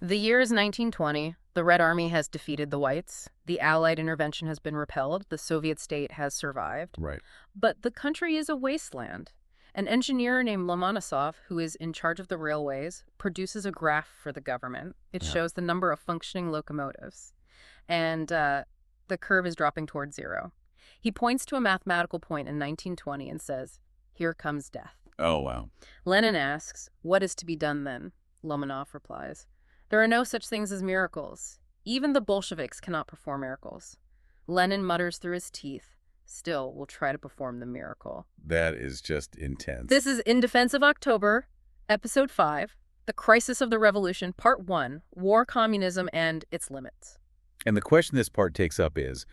The year is 1920. The Red Army has defeated the Whites. The Allied intervention has been repelled. The Soviet state has survived. Right. But the country is a wasteland. An engineer named Lomonosov, who is in charge of the railways, produces a graph for the government. It shows the number of functioning locomotives. And the curve is dropping towards zero. He points to a mathematical point in 1920 and says, "Here comes death." Oh, wow. Lenin asks, "What is to be done then?" Lomonov replies, "There are no such things as miracles. Even the Bolsheviks cannot perform miracles." Lenin mutters through his teeth, "Still, we'll try to perform the miracle." That is just intense. This is In Defense of October, Episode 5, The Crisis of the Revolution, Part 1, War, Communism, and Its Limits. And the question this part takes up is,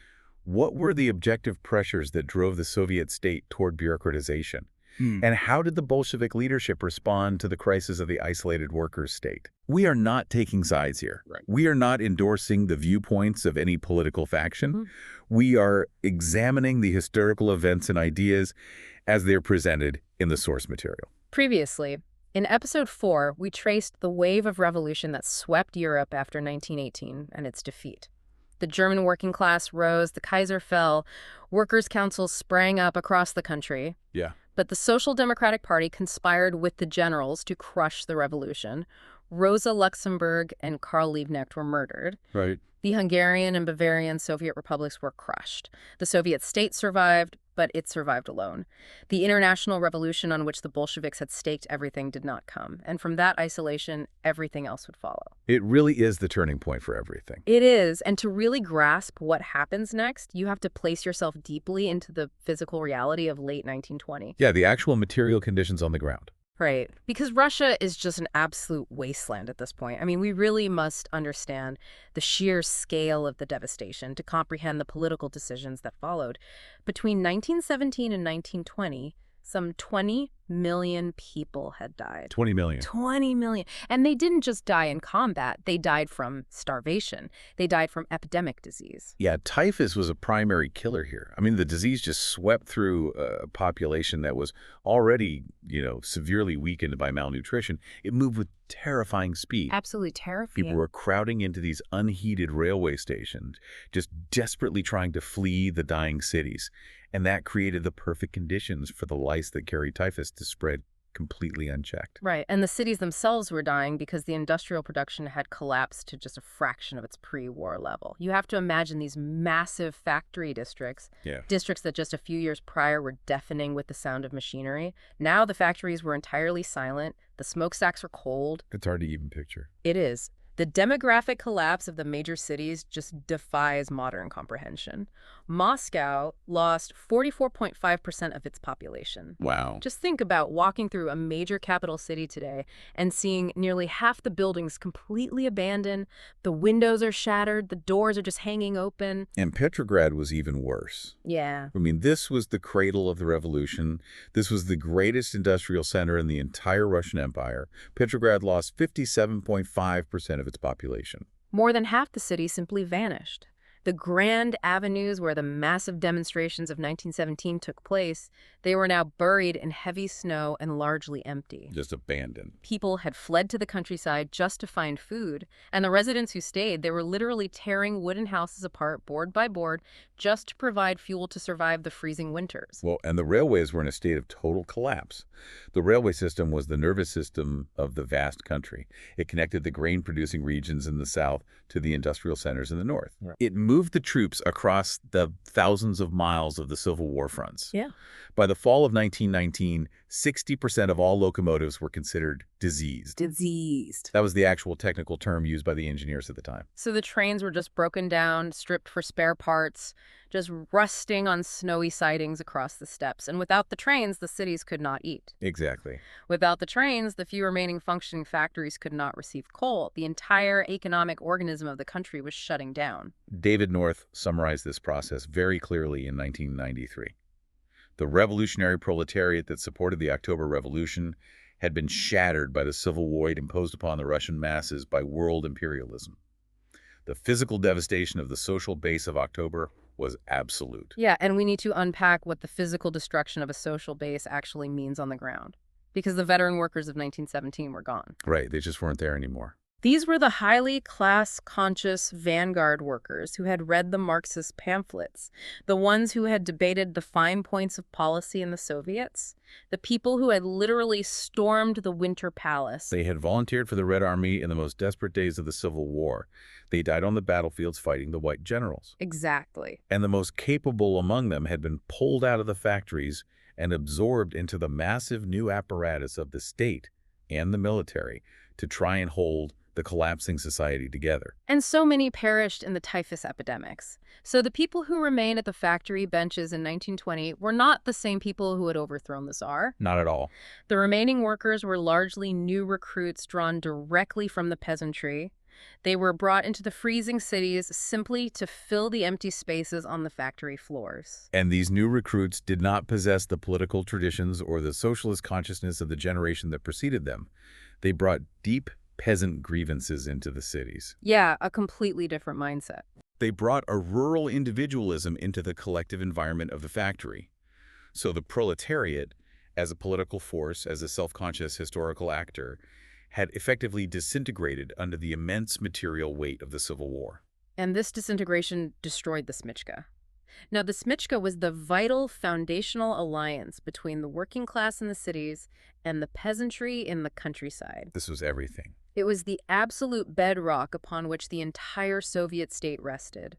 what were the objective pressures that drove the Soviet state toward bureaucratization? And how did the Bolshevik leadership respond to the crisis of the isolated workers' state? We are not taking sides here. Right. We are not endorsing the viewpoints of any political faction. We are examining the historical events and ideas as they're presented in the source material. Previously, in Episode 4, we traced the wave of revolution that swept Europe after 1918 and its defeat. The German working class rose, the Kaiser fell, workers' councils sprang up across the country. Yeah. But the Social Democratic Party conspired with the generals to crush the revolution. Rosa Luxemburg and Karl Liebknecht were murdered. Right. The Hungarian and Bavarian Soviet republics were crushed. The Soviet state survived, but it survived alone. The international revolution on which the Bolsheviks had staked everything did not come. And from that isolation, everything else would follow. It really is the turning point for everything. It is. And to really grasp what happens next, you have to place yourself deeply into the physical reality of late 1920. Yeah, the actual material conditions on the ground. Right. Because Russia is just an absolute wasteland at this point. I mean, we really must understand the sheer scale of the devastation to comprehend the political decisions that followed. Between 1917 and 1920, some 20 million people had died. 20 million. 20 million. And they didn't just die in combat. They died from starvation. They died from epidemic disease. Yeah, typhus was a primary killer here. I mean, the disease just swept through a population that was already, severely weakened by malnutrition. It moved with terrifying speed. Absolutely terrifying. People were crowding into these unheated railway stations, just desperately trying to flee the dying cities. And that created the perfect conditions for the lice that carry typhus to spread completely unchecked. Right. And the cities themselves were dying because the industrial production had collapsed to just a fraction of its pre-war level. You have to imagine these massive factory districts, districts that just a few years prior were deafening with the sound of machinery. Now the factories were entirely silent. The smokestacks are cold. It's hard to even picture. It is. The demographic collapse of the major cities just defies modern comprehension. Moscow lost 44.5% of its population. Wow. Just think about walking through a major capital city today and seeing nearly half the buildings completely abandoned. The windows are shattered. The doors are just hanging open. And Petrograd was even worse. Yeah. I mean, this was the cradle of the revolution. This was the greatest industrial center in the entire Russian Empire. Petrograd lost 57.5% of its population. More than half the city simply vanished. The grand avenues where the massive demonstrations of 1917 took place, they were now buried in heavy snow and largely empty. Just abandoned. People had fled to the countryside just to find food, and the residents who stayed, they were literally tearing wooden houses apart board by board just to provide fuel to survive the freezing winters. Well, and the railways were in a state of total collapse. The railway system was the nervous system of the vast country. It connected the grain-producing regions in the south to the industrial centers in the north. Right. It moved the troops across the thousands of miles of the Civil War fronts. Yeah. By the fall of 1919, 60% of all locomotives were considered diseased. Diseased. That was the actual technical term used by the engineers at the time. So the trains were just broken down, stripped for spare parts, just rusting on snowy sidings across the steppes. And without the trains, the cities could not eat. Exactly. Without the trains, the few remaining functioning factories could not receive coal. The entire economic organism of the country was shutting down. David North summarized this process very clearly in 1993. The revolutionary proletariat that supported the October Revolution had been shattered by the civil war imposed upon the Russian masses by world imperialism. The physical devastation of the social base of October was absolute. Yeah, and we need to unpack what the physical destruction of a social base actually means on the ground. Because the veteran workers of 1917 were gone. Right, they just weren't there anymore. These were the highly class-conscious vanguard workers who had read the Marxist pamphlets, the ones who had debated the fine points of policy in the Soviets, the people who had literally stormed the Winter Palace. They had volunteered for the Red Army in the most desperate days of the Civil War. They died on the battlefields fighting the white generals. Exactly. And the most capable among them had been pulled out of the factories and absorbed into the massive new apparatus of the state and the military to try and hold the collapsing society together. And so many perished in the typhus epidemics. So the people who remained at the factory benches in 1920 were not the same people who had overthrown the Tsar. Not at all. The remaining workers were largely new recruits drawn directly from the peasantry. They were brought into the freezing cities simply to fill the empty spaces on the factory floors. And these new recruits did not possess the political traditions or the socialist consciousness of the generation that preceded them. They brought deep peasant grievances into the cities. Yeah, a completely different mindset. They brought a rural individualism into the collective environment of the factory. So the proletariat, as a political force, as a self-conscious historical actor, had effectively disintegrated under the immense material weight of the Civil War. And this disintegration destroyed the Smichka. Now, the Smichka was the vital foundational alliance between the working class in the cities and the peasantry in the countryside. This was everything. It was the absolute bedrock upon which the entire Soviet state rested.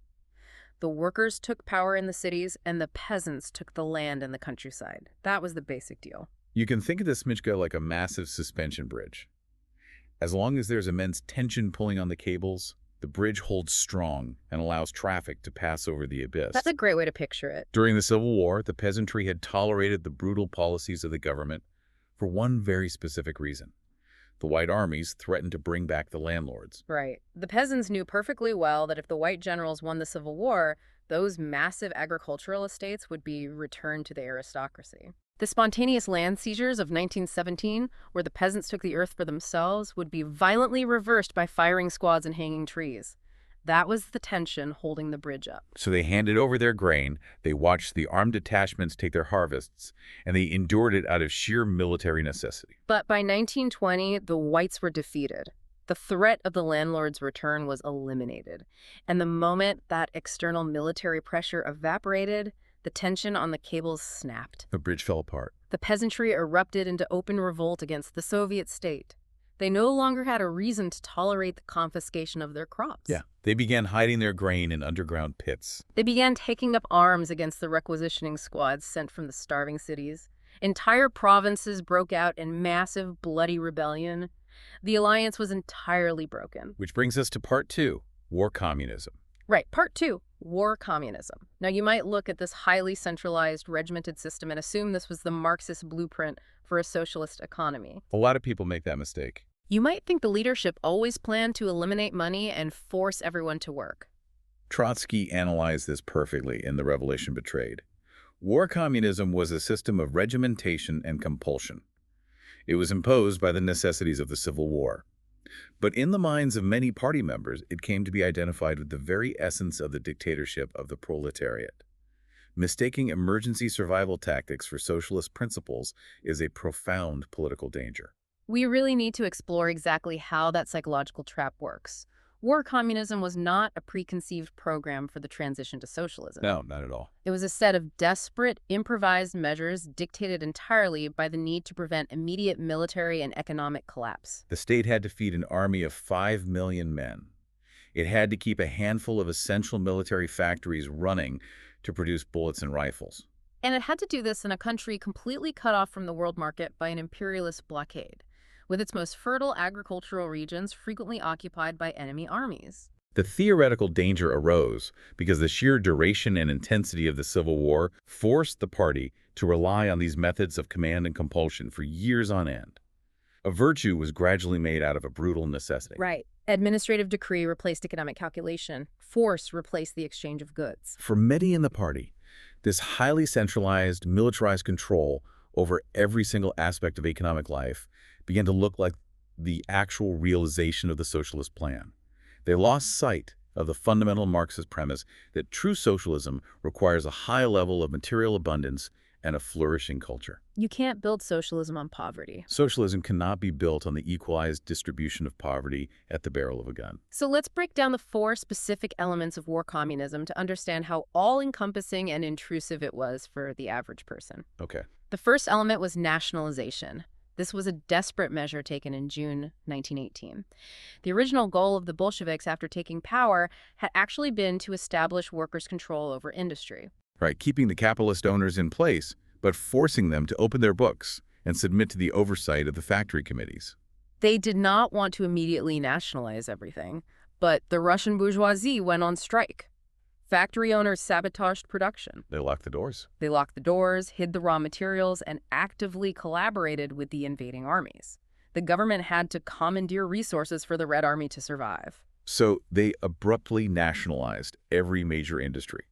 The workers took power in the cities, and the peasants took the land in the countryside. That was the basic deal. You can think of the Smichka like a massive suspension bridge. As long as there's immense tension pulling on the cables, the bridge holds strong and allows traffic to pass over the abyss. That's a great way to picture it. During the Civil War, the peasantry had tolerated the brutal policies of the government for one very specific reason. The white armies threatened to bring back the landlords. Right. The peasants knew perfectly well that if the white generals won the Civil War, those massive agricultural estates would be returned to the aristocracy. The spontaneous land seizures of 1917, where the peasants took the earth for themselves, would be violently reversed by firing squads and hanging trees. That was the tension holding the bridge up. So they handed over their grain, they watched the armed detachments take their harvests, and they endured it out of sheer military necessity. But by 1920, the whites were defeated. The threat of the landlord's return was eliminated. And the moment that external military pressure evaporated, the tension on the cables snapped. The bridge fell apart. The peasantry erupted into open revolt against the Soviet state. They no longer had a reason to tolerate the confiscation of their crops. Yeah. They began hiding their grain in underground pits. They began taking up arms against the requisitioning squads sent from the starving cities. Entire provinces broke out in massive, bloody rebellion. The alliance was entirely broken. Which brings us to part 2, war communism. Right, part 2, war communism. Now, you might look at this highly centralized, regimented system and assume this was the Marxist blueprint for a socialist economy. A lot of people make that mistake. You might think the leadership always planned to eliminate money and force everyone to work. Trotsky analyzed this perfectly in The Revelation Betrayed. War communism was a system of regimentation and compulsion. It was imposed by the necessities of the Civil War. But in the minds of many party members, it came to be identified with the very essence of the dictatorship of the proletariat. Mistaking emergency survival tactics for socialist principles is a profound political danger. We really need to explore exactly how that psychological trap works. War communism was not a preconceived program for the transition to socialism. No, not at all. It was a set of desperate, improvised measures dictated entirely by the need to prevent immediate military and economic collapse. The state had to feed an army of 5 million men. It had to keep a handful of essential military factories running to produce bullets and rifles. And it had to do this in a country completely cut off from the world market by an imperialist blockade, with its most fertile agricultural regions frequently occupied by enemy armies. The theoretical danger arose because the sheer duration and intensity of the Civil War forced the party to rely on these methods of command and compulsion for years on end. A virtue was gradually made out of a brutal necessity. Right. Administrative decree replaced economic calculation. Force replaced the exchange of goods. For many in the party, this highly centralized, militarized control over every single aspect of economic life began to look like the actual realization of the socialist plan. They lost sight of the fundamental Marxist premise that true socialism requires a high level of material abundance and a flourishing culture. You can't build socialism on poverty. Socialism cannot be built on the equalized distribution of poverty at the barrel of a gun. So let's break down the 4 specific elements of war communism to understand how all-encompassing and intrusive it was for the average person. Okay. The first element was nationalization. This was a desperate measure taken in June 1918. The original goal of the Bolsheviks after taking power had actually been to establish workers' control over industry. Right, keeping the capitalist owners in place, but forcing them to open their books and submit to the oversight of the factory committees. They did not want to immediately nationalize everything, but the Russian bourgeoisie went on strike. Factory owners sabotaged production. They locked the doors. They locked the doors, hid the raw materials, and actively collaborated with the invading armies. The government had to commandeer resources for the Red Army to survive. So they abruptly nationalized every major industry,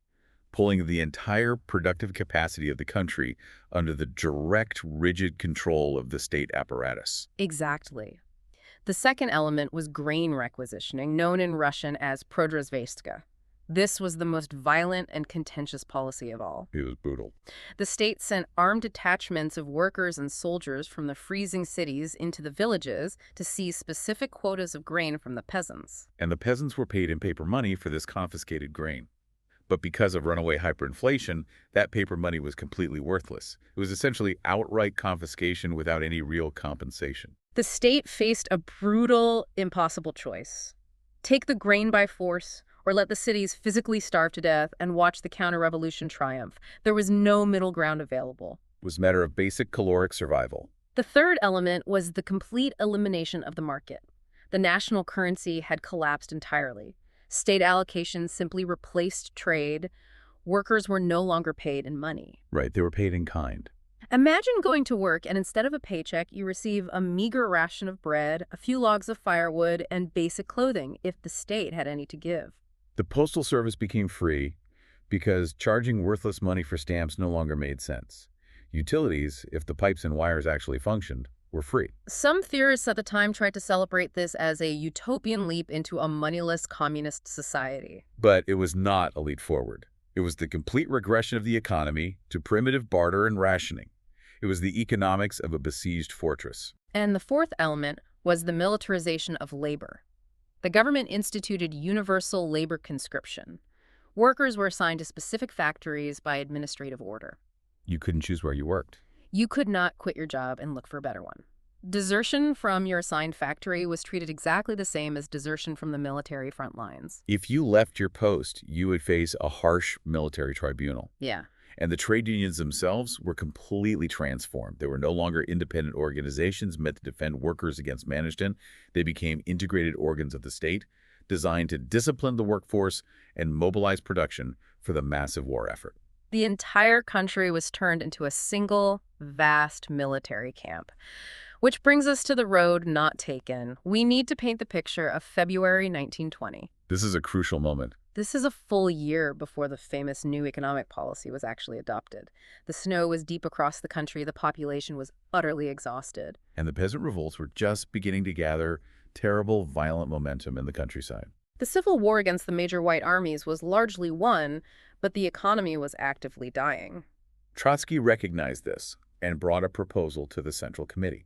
pulling the entire productive capacity of the country under the direct, rigid control of the state apparatus. Exactly. The second element was grain requisitioning, known in Russian as продразверстка. This was the most violent and contentious policy of all. It was brutal. The state sent armed detachments of workers and soldiers from the freezing cities into the villages to seize specific quotas of grain from the peasants. And the peasants were paid in paper money for this confiscated grain. But because of runaway hyperinflation, that paper money was completely worthless. It was essentially outright confiscation without any real compensation. The state faced a brutal, impossible choice. Take the grain by force, or let the cities physically starve to death and watch the counter-revolution triumph. There was no middle ground available. It was a matter of basic caloric survival. The third element was the complete elimination of the market. The national currency had collapsed entirely. State allocations simply replaced trade. Workers were no longer paid in money. Right, they were paid in kind. Imagine going to work and instead of a paycheck, you receive a meager ration of bread, a few logs of firewood, and basic clothing, if the state had any to give. The postal service became free because charging worthless money for stamps no longer made sense. Utilities, if the pipes and wires actually functioned, were free. Some theorists at the time tried to celebrate this as a utopian leap into a moneyless communist society. But it was not a leap forward. It was the complete regression of the economy to primitive barter and rationing. It was the economics of a besieged fortress. And the fourth element was the militarization of labor. The government instituted universal labor conscription. Workers were assigned to specific factories by administrative order. You couldn't choose where you worked. You could not quit your job and look for a better one. Desertion from your assigned factory was treated exactly the same as desertion from the military front lines. If you left your post, you would face a harsh military tribunal. Yeah. And the trade unions themselves were completely transformed. They were no longer independent organizations meant to defend workers against management. They became integrated organs of the state, designed to discipline the workforce and mobilize production for the massive war effort. The entire country was turned into a single, vast military camp. Which brings us to the road not taken. We need to paint the picture of February 1920. This is a crucial moment. This is a full year before the famous new economic policy was actually adopted. The snow was deep across the country. The population was utterly exhausted. And the peasant revolts were just beginning to gather terrible, violent momentum in the countryside. The civil war against the major white armies was largely won, but the economy was actively dying. Trotsky recognized this and brought a proposal to the Central Committee.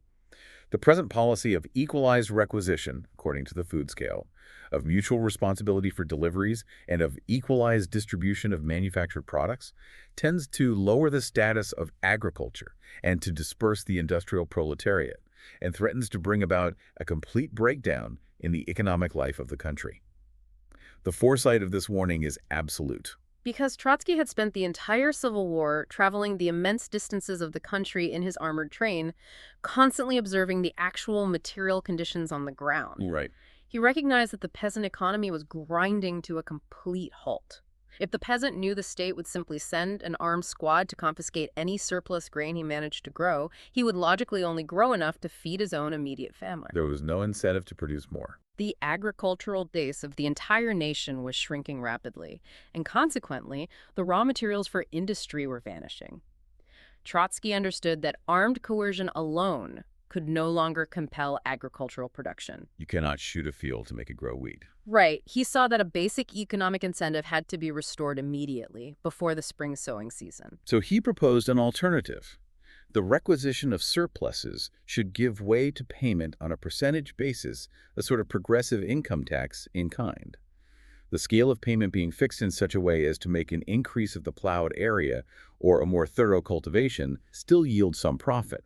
The present policy of equalized requisition, according to the food scale, of mutual responsibility for deliveries, and of equalized distribution of manufactured products tends to lower the status of agriculture and to disperse the industrial proletariat, and threatens to bring about a complete breakdown in the economic life of the country. The foresight of this warning is absolute. Because Trotsky had spent the entire Civil War traveling the immense distances of the country in his armored train, constantly observing the actual material conditions on the ground. Right. He recognized that the peasant economy was grinding to a complete halt. If the peasant knew the state would simply send an armed squad to confiscate any surplus grain he managed to grow, he would logically only grow enough to feed his own immediate family. There was no incentive to produce more. The agricultural base of the entire nation was shrinking rapidly, and consequently, the raw materials for industry were vanishing. Trotsky understood that armed coercion alone could no longer compel agricultural production. You cannot shoot a field to make it grow wheat. Right. He saw that a basic economic incentive had to be restored immediately before the spring sowing season. So he proposed an alternative. The requisition of surpluses should give way to payment on a percentage basis, a sort of progressive income tax in kind. The scale of payment being fixed in such a way as to make an increase of the plowed area or a more thorough cultivation still yield some profit.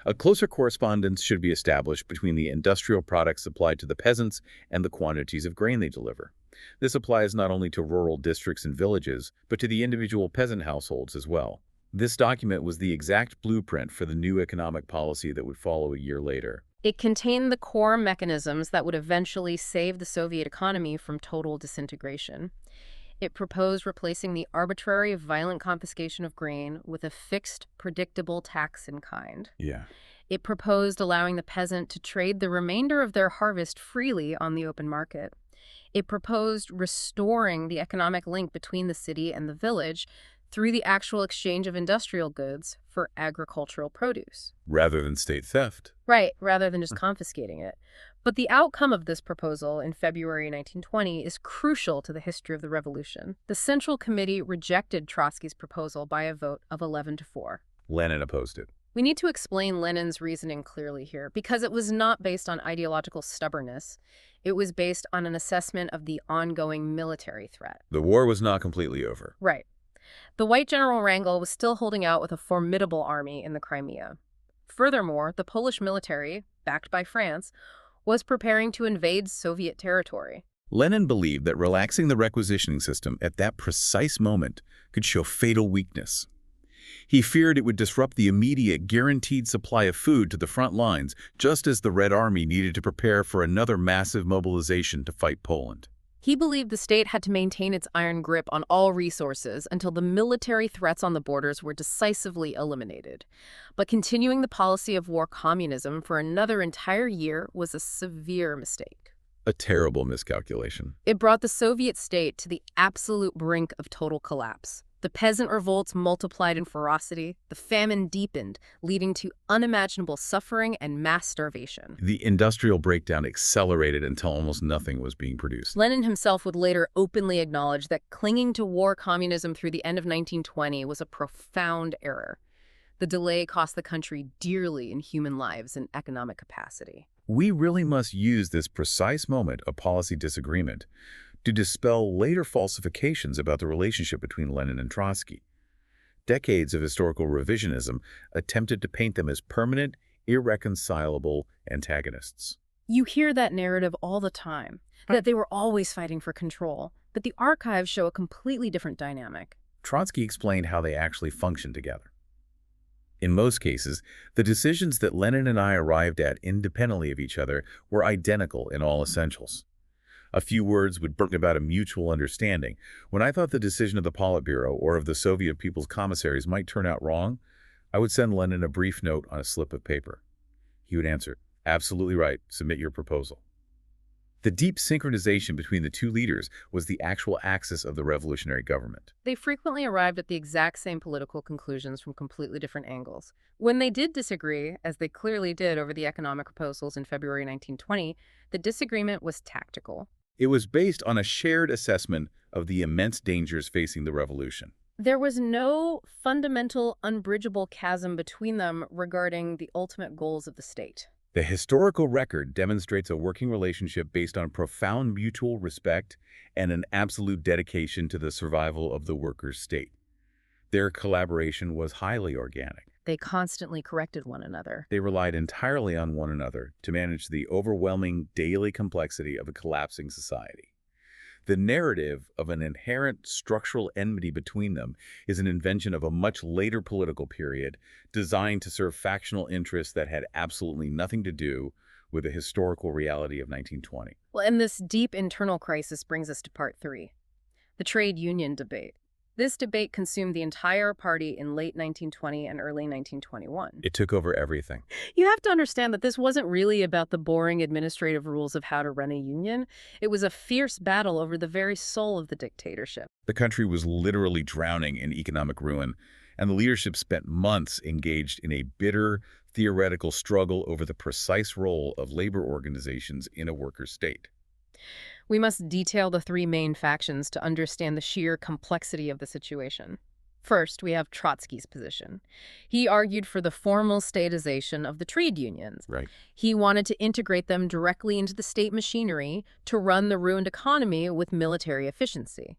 A closer correspondence should be established between the industrial products supplied to the peasants and the quantities of grain they deliver. This applies not only to rural districts and villages, but to the individual peasant households as well. This document was the exact blueprint for the new economic policy that would follow a year later. It contained the core mechanisms that would eventually save the Soviet economy from total disintegration. It proposed replacing the arbitrary, violent confiscation of grain with a fixed, predictable tax in kind. Yeah. It proposed allowing the peasant to trade the remainder of their harvest freely on the open market. It proposed restoring the economic link between the city and the village through the actual exchange of industrial goods for agricultural produce. Rather than state theft. Right, rather than just confiscating it. But the outcome of this proposal in February 1920 is crucial to the history of the revolution. The Central Committee rejected Trotsky's proposal by a vote of 11-4. Lenin opposed it. We need to explain Lenin's reasoning clearly here, because it was not based on ideological stubbornness. It was based on an assessment of the ongoing military threat. The war was not completely over. Right. The White General Wrangel was still holding out with a formidable army in the Crimea. Furthermore, the Polish military, backed by France, was preparing to invade Soviet territory. Lenin believed that relaxing the requisitioning system at that precise moment could show fatal weakness. He feared it would disrupt the immediate guaranteed supply of food to the front lines, just as the Red Army needed to prepare for another massive mobilization to fight Poland. He believed the state had to maintain its iron grip on all resources until the military threats on the borders were decisively eliminated. But continuing the policy of war communism for another entire year was a severe mistake. A terrible miscalculation. It brought the Soviet state to the absolute brink of total collapse. The peasant revolts multiplied in ferocity, the famine deepened, leading to unimaginable suffering and mass starvation. The industrial breakdown accelerated until almost nothing was being produced. Lenin himself would later openly acknowledge that clinging to war communism through the end of 1920 was a profound error. The delay cost the country dearly in human lives and economic capacity. We really must use this precise moment of policy disagreement to dispel later falsifications about the relationship between Lenin and Trotsky. Decades of historical revisionism attempted to paint them as permanent, irreconcilable antagonists. You hear that narrative all the time, that they were always fighting for control, but the archives show a completely different dynamic. Trotsky explained how they actually functioned together. In most cases, the decisions that Lenin and I arrived at independently of each other were identical in all essentials. A few words would bring about a mutual understanding. When I thought the decision of the Politburo or of the Soviet People's Commissaries might turn out wrong, I would send Lenin a brief note on a slip of paper. He would answer, "Absolutely right, submit your proposal." The deep synchronization between the two leaders was the actual axis of the revolutionary government. They frequently arrived at the exact same political conclusions from completely different angles. When they did disagree, as they clearly did over the economic proposals in February 1920, the disagreement was tactical. It was based on a shared assessment of the immense dangers facing the revolution. There was no fundamental, unbridgeable chasm between them regarding the ultimate goals of the state. The historical record demonstrates a working relationship based on profound mutual respect and an absolute dedication to the survival of the workers' state. Their collaboration was highly organic. They constantly corrected one another. They relied entirely on one another to manage the overwhelming daily complexity of a collapsing society. The narrative of an inherent structural enmity between them is an invention of a much later political period designed to serve factional interests that had absolutely nothing to do with the historical reality of 1920. Well, and this deep internal crisis brings us to part 3, the trade union debate. This debate consumed the entire party in late 1920 and early 1921. It took over everything. You have to understand that this wasn't really about the boring administrative rules of how to run a union. It was a fierce battle over the very soul of the dictatorship. The country was literally drowning in economic ruin, and the leadership spent months engaged in a bitter, theoretical struggle over the precise role of labor organizations in a worker state. We must detail the three main factions to understand the sheer complexity of the situation. First, we have Trotsky's position. He argued for the formal statization of the trade unions. Right. He wanted to integrate them directly into the state machinery to run the ruined economy with military efficiency.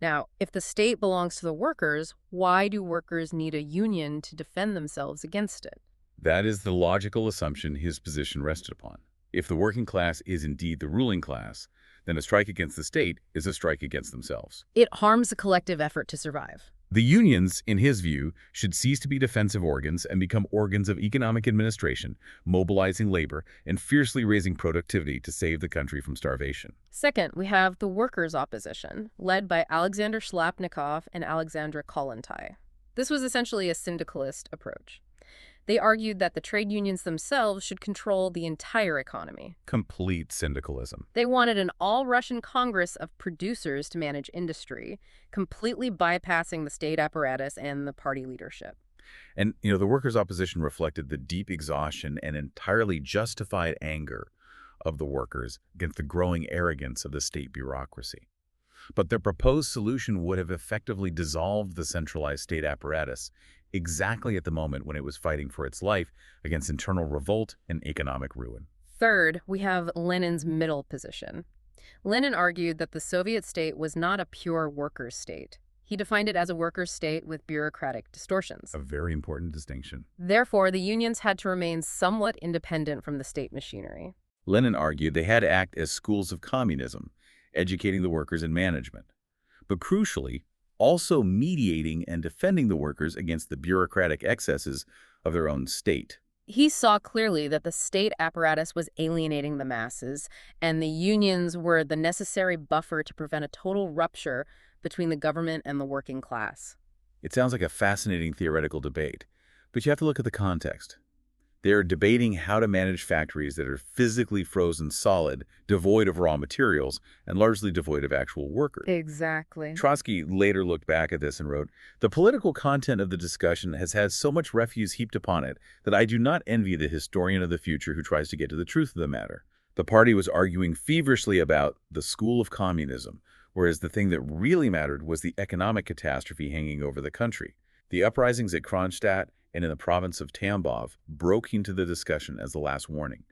Now, if the state belongs to the workers, why do workers need a union to defend themselves against it? That is the logical assumption his position rested upon. If the working class is indeed the ruling class, then a strike against the state is a strike against themselves. It harms the collective effort to survive. The unions, in his view, should cease to be defensive organs and become organs of economic administration, mobilizing labor and fiercely raising productivity to save the country from starvation. Second, we have the workers' opposition, led by Alexander Shlapnikov and Alexandra Kollontai. This was essentially a syndicalist approach. They argued that the trade unions themselves should control the entire economy. Complete syndicalism. They wanted an all-Russian Congress of producers to manage industry, completely bypassing the state apparatus and the party leadership. And, the workers' opposition reflected the deep exhaustion and entirely justified anger of the workers against the growing arrogance of the state bureaucracy. But their proposed solution would have effectively dissolved the centralized state apparatus exactly at the moment when it was fighting for its life against internal revolt and economic ruin. Third, we have Lenin's middle position. Lenin argued that the Soviet state was not a pure workers' state. He defined it as a workers' state with bureaucratic distortions. A very important distinction. Therefore, the unions had to remain somewhat independent from the state machinery. Lenin argued they had to act as schools of communism, educating the workers in management. But crucially, also mediating and defending the workers against the bureaucratic excesses of their own state. He saw clearly that the state apparatus was alienating the masses, and the unions were the necessary buffer to prevent a total rupture between the government and the working class. It sounds like a fascinating theoretical debate, but you have to look at the context. They're debating how to manage factories that are physically frozen solid, devoid of raw materials, and largely devoid of actual workers. Exactly. Trotsky later looked back at this and wrote, "The political content of the discussion has had so much refuse heaped upon it that I do not envy the historian of the future who tries to get to the truth of the matter." The party was arguing feverishly about the school of communism, whereas the thing that really mattered was the economic catastrophe hanging over the country. The uprisings at Kronstadt and in the province of Tambov broke into the discussion as the last warning.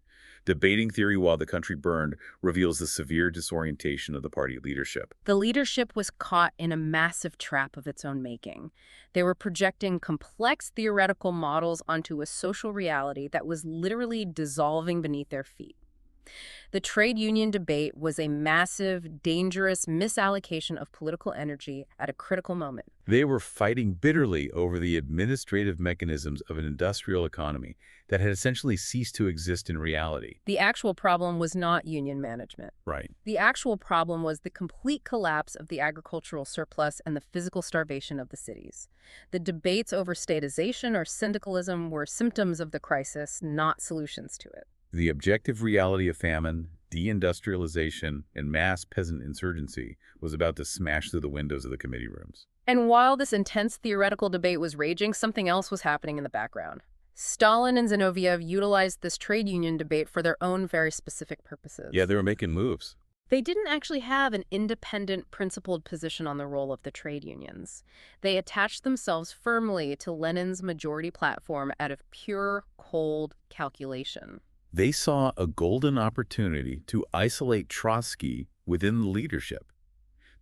Debating theory while the country burned reveals the severe disorientation of the party leadership. The leadership was caught in a massive trap of its own making. They were projecting complex theoretical models onto a social reality that was literally dissolving beneath their feet. The trade union debate was a massive, dangerous misallocation of political energy at a critical moment. They were fighting bitterly over the administrative mechanisms of an industrial economy that had essentially ceased to exist in reality. The actual problem was not union management. Right. The actual problem was the complete collapse of the agricultural surplus and the physical starvation of the cities. The debates over statization or syndicalism were symptoms of the crisis, not solutions to it. The objective reality of famine, deindustrialization, and mass peasant insurgency was about to smash through the windows of the committee rooms. And while this intense theoretical debate was raging, something else was happening in the background. Stalin and Zinoviev utilized this trade union debate for their own very specific purposes. Yeah, they were making moves. They didn't actually have an independent, principled position on the role of the trade unions. They attached themselves firmly to Lenin's majority platform out of pure, cold calculation. They saw a golden opportunity to isolate Trotsky within the leadership.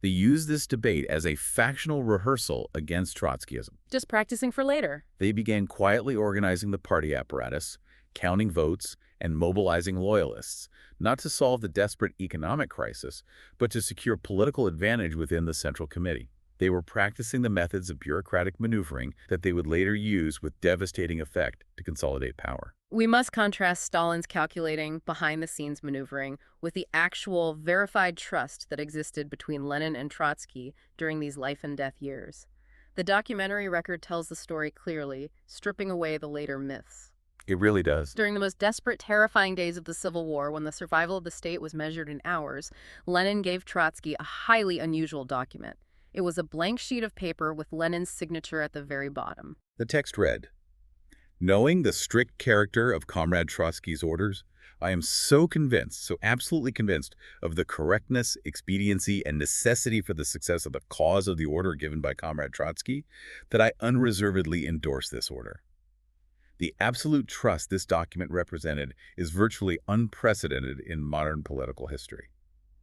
They used this debate as a factional rehearsal against Trotskyism. Just practicing for later. They began quietly organizing the party apparatus, counting votes, and mobilizing loyalists, not to solve the desperate economic crisis, but to secure political advantage within the Central Committee. They were practicing the methods of bureaucratic maneuvering that they would later use with devastating effect to consolidate power. We must contrast Stalin's calculating, behind-the-scenes maneuvering with the actual, verified trust that existed between Lenin and Trotsky during these life-and-death years. The documentary record tells the story clearly, stripping away the later myths. It really does. During the most desperate, terrifying days of the Civil War, when the survival of the state was measured in hours, Lenin gave Trotsky a highly unusual document. It was a blank sheet of paper with Lenin's signature at the very bottom. The text read, Knowing the strict character of Comrade Trotsky's orders, I am so convinced, so absolutely convinced, of the correctness, expediency, and necessity for the success of the cause of the order given by Comrade Trotsky that I unreservedly endorse this order. The absolute trust this document represented is virtually unprecedented in modern political history.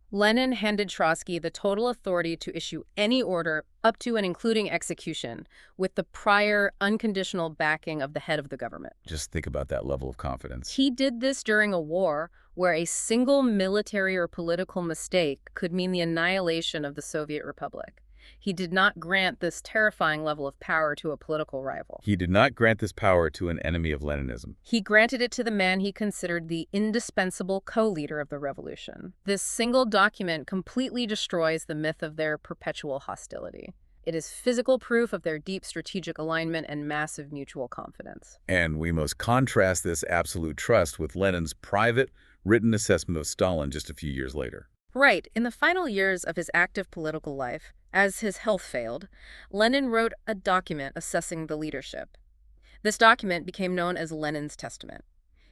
Lenin handed Trotsky the total authority to issue any order up to and including execution, with the prior unconditional backing of the head of the government. Just think about that level of confidence. He did this during a war where a single military or political mistake could mean the annihilation of the Soviet Republic. He did not grant this terrifying level of power to a political rival. He did not grant this power to an enemy of Leninism. He granted it to the man he considered the indispensable co-leader of the revolution. This single document completely destroys the myth of their perpetual hostility. It is physical proof of their deep strategic alignment and massive mutual confidence. And we must contrast this absolute trust with Lenin's private, written assessment of Stalin just a few years later. Right. In the final years of his active political life, as his health failed, Lenin wrote a document assessing the leadership. This document became known as Lenin's Testament.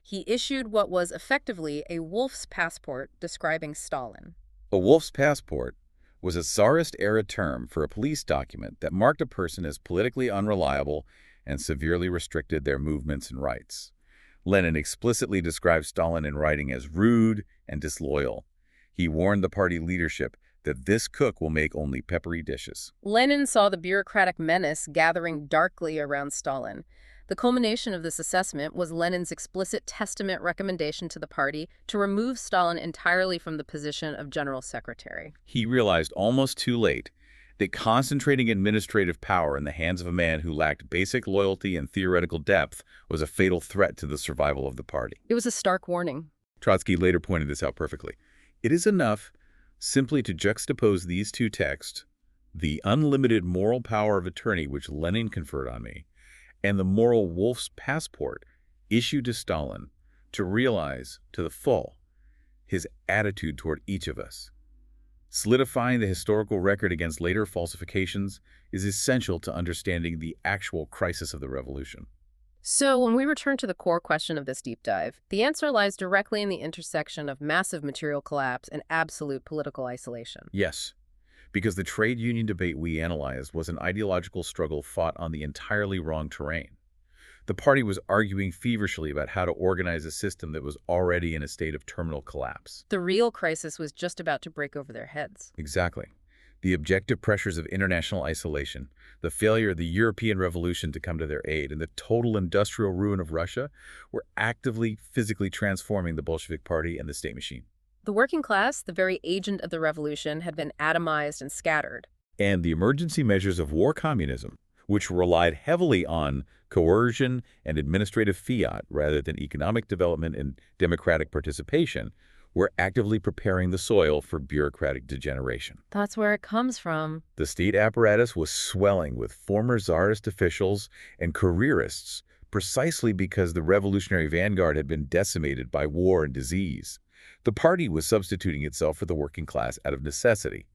He issued what was effectively a wolf's passport describing Stalin. A wolf's passport was a Tsarist-era term for a police document that marked a person as politically unreliable and severely restricted their movements and rights. Lenin explicitly described Stalin in writing as rude and disloyal. He warned the party leadership that this cook will make only peppery dishes. Lenin saw the bureaucratic menace gathering darkly around Stalin. The culmination of this assessment was Lenin's explicit testament recommendation to the party to remove Stalin entirely from the position of general secretary. He realized almost too late that concentrating administrative power in the hands of a man who lacked basic loyalty and theoretical depth was a fatal threat to the survival of the party. It was a stark warning. Trotsky later pointed this out perfectly. It is enough simply to juxtapose these two texts, the unlimited moral power of attorney which Lenin conferred on me, and the moral wolf's passport issued to Stalin, to realize to the full his attitude toward each of us. Solidifying the historical record against later falsifications is essential to understanding the actual crisis of the revolution. So when we return to the core question of this deep dive, the answer lies directly in the intersection of massive material collapse and absolute political isolation. Yes, because the trade union debate we analyzed was an ideological struggle fought on the entirely wrong terrain. The party was arguing feverishly about how to organize a system that was already in a state of terminal collapse. The real crisis was just about to break over their heads. Exactly. The objective pressures of international isolation, the failure of the European Revolution to come to their aid, and the total industrial ruin of Russia were actively, physically transforming the Bolshevik Party and the state machine. The working class, the very agent of the revolution, had been atomized and scattered. And the emergency measures of war communism, which relied heavily on coercion and administrative fiat rather than economic development and democratic participation, were actively preparing the soil for bureaucratic degeneration. That's where it comes from. The state apparatus was swelling with former czarist officials and careerists precisely because the revolutionary vanguard had been decimated by war and disease. The party was substituting itself for the working class out of necessity,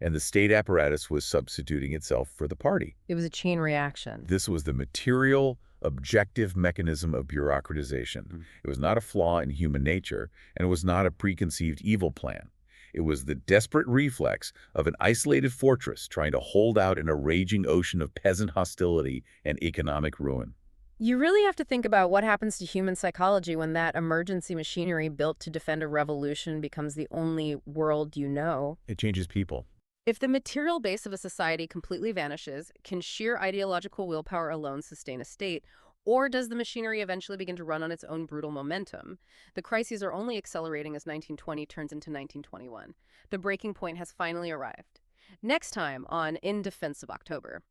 and the state apparatus was substituting itself for the party. It was a chain reaction. This was the material, objective mechanism of bureaucratization. It was not a flaw in human nature, and it was not a preconceived evil plan. It was the desperate reflex of an isolated fortress trying to hold out in a raging ocean of peasant hostility and economic ruin. You really have to think about what happens to human psychology when that emergency machinery built to defend a revolution becomes the only world you know. It changes people. If the material base of a society completely vanishes, can sheer ideological willpower alone sustain a state, or does the machinery eventually begin to run on its own brutal momentum? The crises are only accelerating as 1920 turns into 1921. The breaking point has finally arrived. Next time on In Defense of October.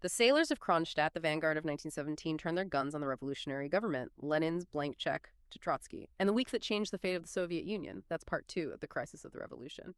The sailors of Kronstadt, the vanguard of 1917, turned their guns on the revolutionary government, Lenin's blank check to Trotsky, and the week that changed the fate of the Soviet Union. That's part 2 of the crisis of the revolution.